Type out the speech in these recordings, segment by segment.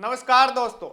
नमस्कार दोस्तों।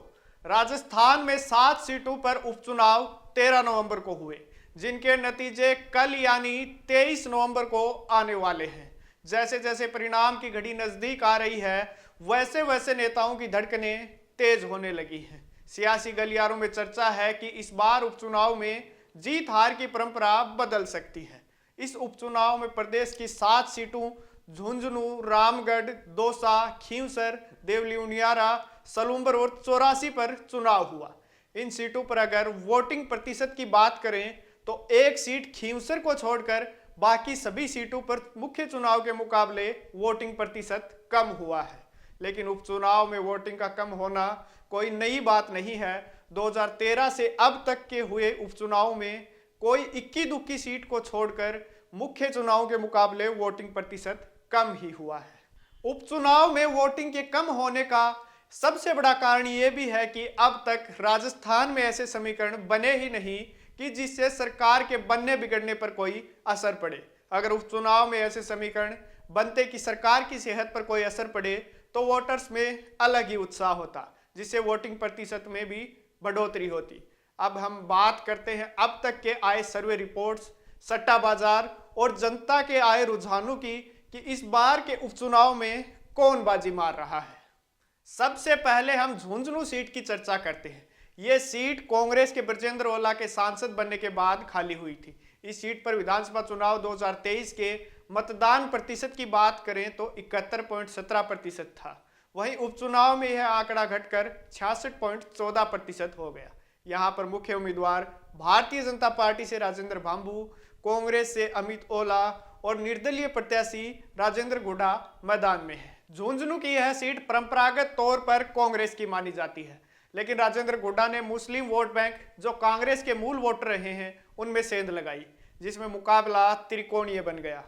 राजस्थान में 7 सीटों पर उपचुनाव 13 नवंबर को हुए, जिनके नतीजे कल यानी 23 नवंबर को आने वाले हैं। जैसे जैसे परिणाम की घड़ी नजदीक आ रही है, वैसे वैसे नेताओं की धड़कनें तेज होने लगी हैं। सियासी गलियारों में चर्चा है कि इस बार उपचुनाव में जीत हार की परंपरा बदल सकती है। इस उपचुनाव में प्रदेश की 7 सीटों झुंझुनू, रामगढ़, दौसा, खींवसर, देवली उनियारा, सलूम्बर और 84 पर चुनाव हुआ। इन सीटों पर अगर वोटिंग प्रतिशत की बात करें तो एक सीट खींवसर को छोड़कर बाकी सभी सीटों पर मुख्य चुनाव के मुकाबले वोटिंग प्रतिशत कम हुआ है। लेकिन उपचुनाव में वोटिंग का कम होना कोई नई बात नहीं है। 2013 से अब तक के हुए उपचुनाव में कोई इक्की दुक्की सीट को छोड़कर मुख्य चुनाव के मुकाबले वोटिंग प्रतिशत कम ही हुआ है। उपचुनाव में वोटिंग के कम होने का सबसे बड़ा कारण यह भी है कि अब तक राजस्थान में ऐसे समीकरण बने ही नहीं कि जिससे सरकार के बनने बिगड़ने पर कोई असर पड़े। अगर उपचुनाव में ऐसे समीकरण बनते कि सरकार की सेहत पर कोई असर पड़े तो वोटर्स में अलग ही उत्साह होता, जिससे वोटिंग प्रतिशत में भी बढ़ोतरी होती। अब हम बात करते हैं अब तक के आए सर्वे रिपोर्ट्स, सट्टा बाजार और जनता के आए रुझानों की कि इस बार के उपचुनाव में कौन बाजी मार रहा है। सबसे पहले हम झुंझुनू सीट की चर्चा करते हैं। यह सीट कांग्रेस के ब्रजेंद्र ओला के सांसद बनने के बाद खाली हुई थी। इस सीट पर विधानसभा चुनाव 2023 के मतदान प्रतिशत की बात करें तो 71.17% था। वहीं उपचुनाव में यह आंकड़ा घटकर 66.14% हो गया। यहां पर मुख्य उम्मीदवार भारतीय जनता पार्टी से राजेंद्र भांबू, कांग्रेस से अमित ओला और निर्दलीय प्रत्याशी राजेंद्र गुड्डा मैदान में है। झुंझुनू की यह सीट परंपरागत तौर पर कांग्रेस की मानी जाती है, लेकिन राजेंद्र गुड्डा ने मुस्लिम वोट बैंक जो कांग्रेस के मूल वोटर रहे हैं उनमें सेंध लगाई, जिसमें मुकाबला त्रिकोणीय बन गया,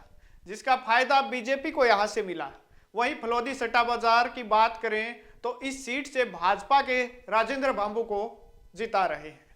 जिसका फायदा बीजेपी को यहां से मिला। वहीं फलोदी सट्टा बाजार की बात करें तो इस सीट से भाजपा के राजेंद्र भांबू को जिता रहे हैं।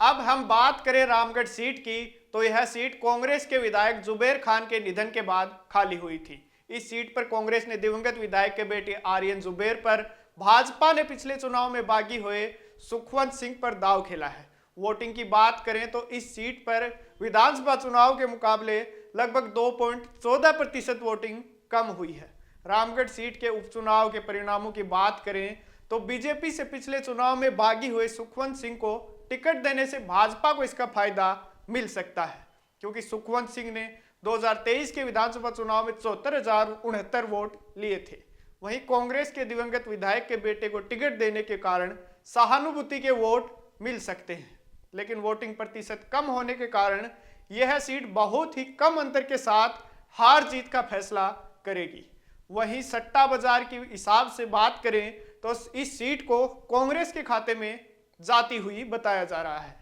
अब हम बात करें रामगढ़ सीट की तो यह सीट कांग्रेस के विधायक जुबेर खान के निधन के बाद खाली हुई थी। इस सीट पर कांग्रेस ने दिवंगत विधायक के बेटे आर्यन जुबेर पर भाजपा ने पिछले चुनाव में बागी हुए सुखवंत सिंह पर दांव खेला है। वोटिंग की बात करें तो इस सीट पर विधानसभा चुनाव के मुकाबले लगभग 2.14% वोटिंग कम हुई है। रामगढ़ सीट के उपचुनाव के परिणामों की बात करें तो बीजेपी से पिछले चुनाव में बागी हुए सुखवंत सिंह को टिकट देने से भाजपा को इसका फायदा मिल सकता है, क्योंकि सुखवंत सिंह ने 2023 के विधानसभा चुनाव में 74,069 वोट लिए थे। वहीं कांग्रेस के दिवंगत विधायक के बेटे को टिकट देने के कारण सहानुभूति के वोट मिल सकते हैं, लेकिन वोटिंग प्रतिशत कम होने के कारण यह सीट बहुत ही कम अंतर के साथ हार जीत का फैसला करेगी। वहीं सट्टा बाजार की हिसाब से बात करें तो इस सीट को कांग्रेस के खाते में जाती हुई बताया जा रहा है।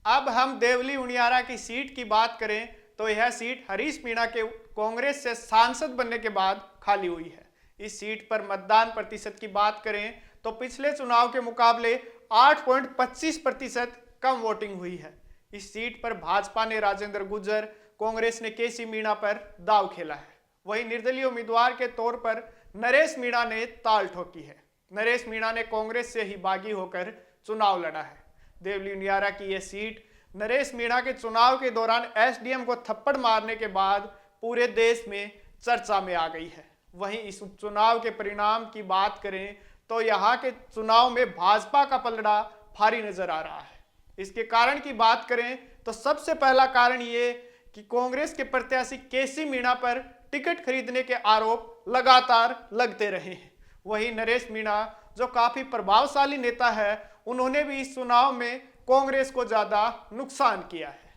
अब हम देवली उनियारा की सीट की बात करें तो यह सीट हरीश मीणा के कांग्रेस से सांसद बनने के बाद खाली हुई है। इस सीट पर मतदान प्रतिशत की बात करें तो पिछले चुनाव के मुकाबले 8.25% कम वोटिंग हुई है। इस सीट पर भाजपा ने राजेंद्र गुर्जर, कांग्रेस ने केसी मीणा पर दांव खेला है। वहीं निर्दलीय उम्मीदवार के तौर पर नरेश मीणा ने ताल ठोकी है। नरेश मीणा ने कांग्रेस से ही बागी होकर चुनाव लड़ा है। देवली उनियारा की यह सीट नरेश मीणा के चुनाव के दौरान एसडीएम को थप्पड़ मारने के बाद पूरे देश में चर्चा में आ गई है। वहीं इस उपचुनाव के परिणाम की बात करें तो यहाँ के चुनाव में भाजपा का पलड़ा भारी नजर आ रहा है। इसके कारण की बात करें तो सबसे पहला कारण ये कि कांग्रेस के प्रत्याशी केसी मीणा पर टिकट खरीदने के आरोप लगातार लगते रहे हैं। वहीं नरेश मीणा जो काफी प्रभावशाली नेता है, उन्होंने भी इस चुनाव में कांग्रेस को ज्यादा नुकसान किया है।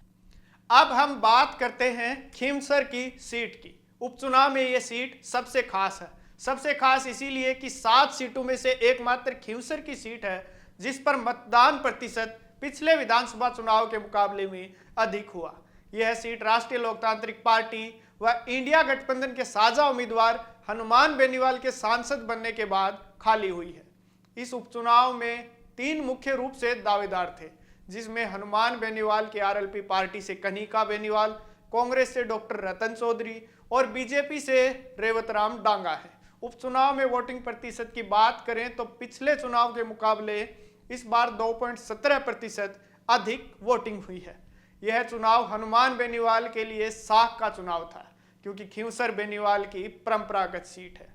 अब हम बात करते हैं खींवसर की सीट की। उपचुनाव में यह सीट सबसे खास है। सबसे खास इसीलिए कि 7 सीटों में से एकमात्र खींवसर की सीट है जिस पर मतदान प्रतिशत पिछले विधानसभा चुनाव के मुकाबले में अधिक हुआ। यह सीट राष्ट्रीय लोकतांत्रिक पार्टी व इंडिया गठबंधन के साझा उम्मीदवार हनुमान बेनीवाल के सांसद बनने के बाद खाली हुई है। इस उपचुनाव में 3 मुख्य रूप से दावेदार थे, जिसमें हनुमान बेनीवाल की आरएलपी पार्टी से कनिका बेनीवाल, कांग्रेस से डॉक्टर रतन चौधरी और बीजेपी से रेवतराम डांगा है। उपचुनाव में वोटिंग प्रतिशत की बात करें तो पिछले चुनाव के मुकाबले इस बार 2.17% अधिक वोटिंग हुई है। यह चुनाव हनुमान बेनीवाल के लिए साख का चुनाव था, क्योंकि खींवसर बेनीवाल की परंपरागत सीट है।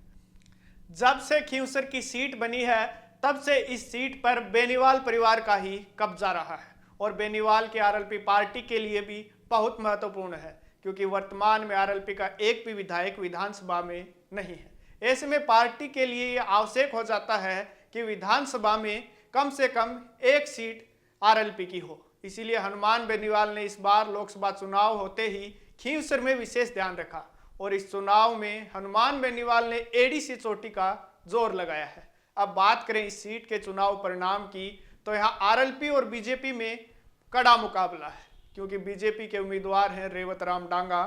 जब से खींवसर की सीट बनी है तब से इस सीट पर बेनीवाल परिवार का ही कब्जा रहा है और बेनीवाल की आरएलपी पार्टी के लिए भी बहुत महत्वपूर्ण है, क्योंकि वर्तमान में आरएलपी का एक भी विधायक विधानसभा में नहीं है। ऐसे में पार्टी के लिए यह आवश्यक हो जाता है कि विधानसभा में कम से कम एक सीट आरएलपी की हो। इसीलिए हनुमान बेनीवाल ने इस बार लोकसभा चुनाव होते ही खींवसर में विशेष ध्यान रखा और इस चुनाव में हनुमान बेनीवाल ने एडीसी चोटी का जोर लगाया है। अब बात करें इस सीट के चुनाव परिणाम की, तो यहाँ आरएलपी और बीजेपी में कड़ा मुकाबला है, क्योंकि बीजेपी के उम्मीदवार हैं रेवत राम डांगा,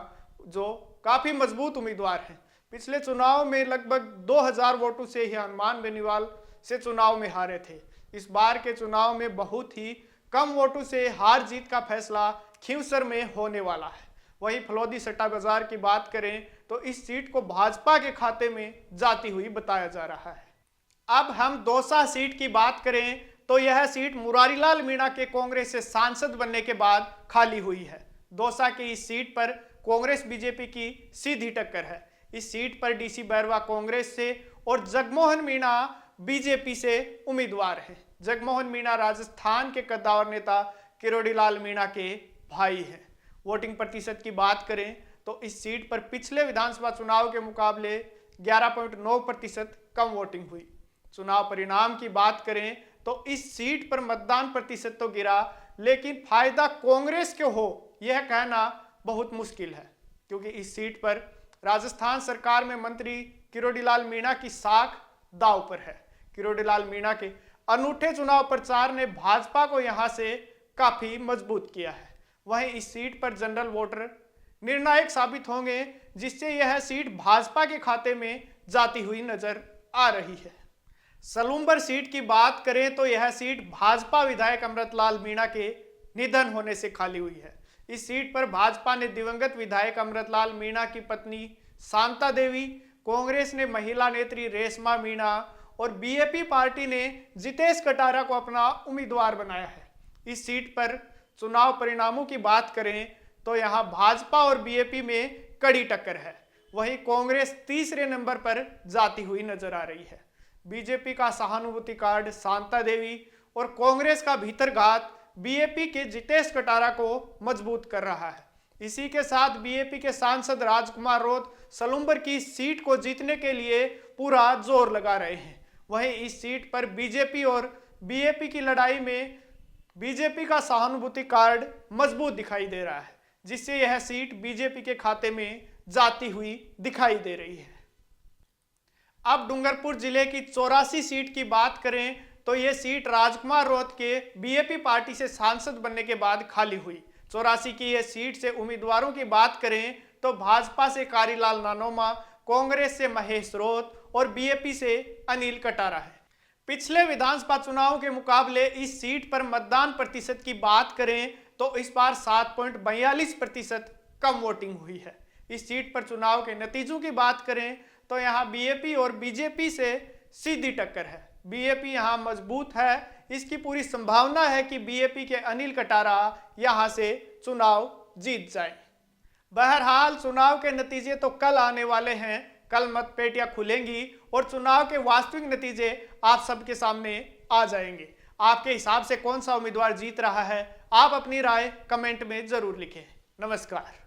जो काफी मजबूत उम्मीदवार हैं। पिछले चुनाव में लगभग 2000 वोटों से ही हनुमान बेनीवाल से चुनाव में हारे थे। इस बार के चुनाव में बहुत ही कम वोटों से हार जीत का फैसला खींवसर में होने वाला है। वहीं फलौदी सट्टा बाजार की बात करें तो इस सीट को भाजपा के खाते में जाती हुई बताया जा रहा है। अब हम दौसा सीट की बात करें तो यह सीट मुरारीलाल मीणा के कांग्रेस से सांसद बनने के बाद खाली हुई है। दौसा की इस सीट पर कांग्रेस बीजेपी की सीधी टक्कर है। इस सीट पर डीसी बैरवा कांग्रेस से और जगमोहन मीणा बीजेपी से उम्मीदवार हैं। जगमोहन मीणा राजस्थान के कद्दावर नेता किरोड़ीलाल मीणा के भाई हैं। वोटिंग प्रतिशत की बात करें तो इस सीट पर पिछले विधानसभा चुनाव के मुकाबले 11.9% कम वोटिंग हुई। चुनाव परिणाम की बात करें तो इस सीट पर मतदान प्रतिशत तो गिरा, लेकिन फायदा कांग्रेस को हो यह कहना बहुत मुश्किल है, क्योंकि इस सीट पर राजस्थान सरकार में मंत्री किरोड़ीलाल मीणा की साख दांव पर है। किरोड़ीलाल मीणा के अनूठे चुनाव प्रचार ने भाजपा को यहां से काफी मजबूत किया है। वहीं इस सीट पर जनरल वोटर निर्णायक साबित होंगे, जिससे यह सीट भाजपा के खाते में जाती हुई नजर आ रही है। सलूम्बर सीट की बात करें तो यह सीट भाजपा विधायक अमृतलाल मीणा के निधन होने से खाली हुई है। इस सीट पर भाजपा ने दिवंगत विधायक अमृतलाल मीणा की पत्नी शांता देवी, कांग्रेस ने महिला नेत्री रेशमा मीणा और बीएपी पार्टी ने जितेश कटारा को अपना उम्मीदवार बनाया है। इस सीट पर चुनाव परिणामों की बात करें तो यहां भाजपा और बीएपी में कड़ी टक्कर है। वहीं कांग्रेस तीसरे नंबर पर जाती हुई नजर आ रही है। बीजेपी का सहानुभूति कार्ड शांता देवी और कांग्रेस का भीतरघात बीएपी के जितेश कटारा को मजबूत कर रहा है। इसी के साथ बीएपी के सांसद राजकुमार रोत सलूम्बर की सीट को जीतने के लिए पूरा जोर लगा रहे हैं। वहीं इस सीट पर बीजेपी और बीएपी की लड़ाई में बीजेपी का सहानुभूति कार्ड मजबूत दिखाई दे रहा है, जिससे यह सीट बीजेपी के खाते में जाती हुई दिखाई दे रही है। अब डूंगरपुर जिले की 84 सीट की बात करें तो यह सीट राजकुमार रोत के बीएपी पार्टी से सांसद बनने के बाद खाली हुई। 84 की यह सीट से उम्मीदवारों की बात करें तो भाजपा से कारीलाल नानोमा, कांग्रेस से महेश रोत और बीएपी से अनिल कटारा है। पिछले विधानसभा चुनाव के मुकाबले इस सीट पर मतदान प्रतिशत की बात करें तो इस बार 7.42% कम वोटिंग हुई है। इस सीट पर चुनाव के नतीजों की बात करें तो यहां बीएपी और बीजेपी से सीधी टक्कर है। बीएपी यहां मजबूत है। इसकी पूरी संभावना है कि बीएपी के अनिल कटारा यहां से चुनाव जीत जाए। बहरहाल चुनाव के नतीजे तो कल आने वाले हैं। कल मतपेटियां खुलेंगी और चुनाव के वास्तविक नतीजे आप सबके सामने आ जाएंगे। आपके हिसाब से कौन सा उम्मीदवार जीत रहा है, आप अपनी राय कमेंट में जरूर लिखें। नमस्कार।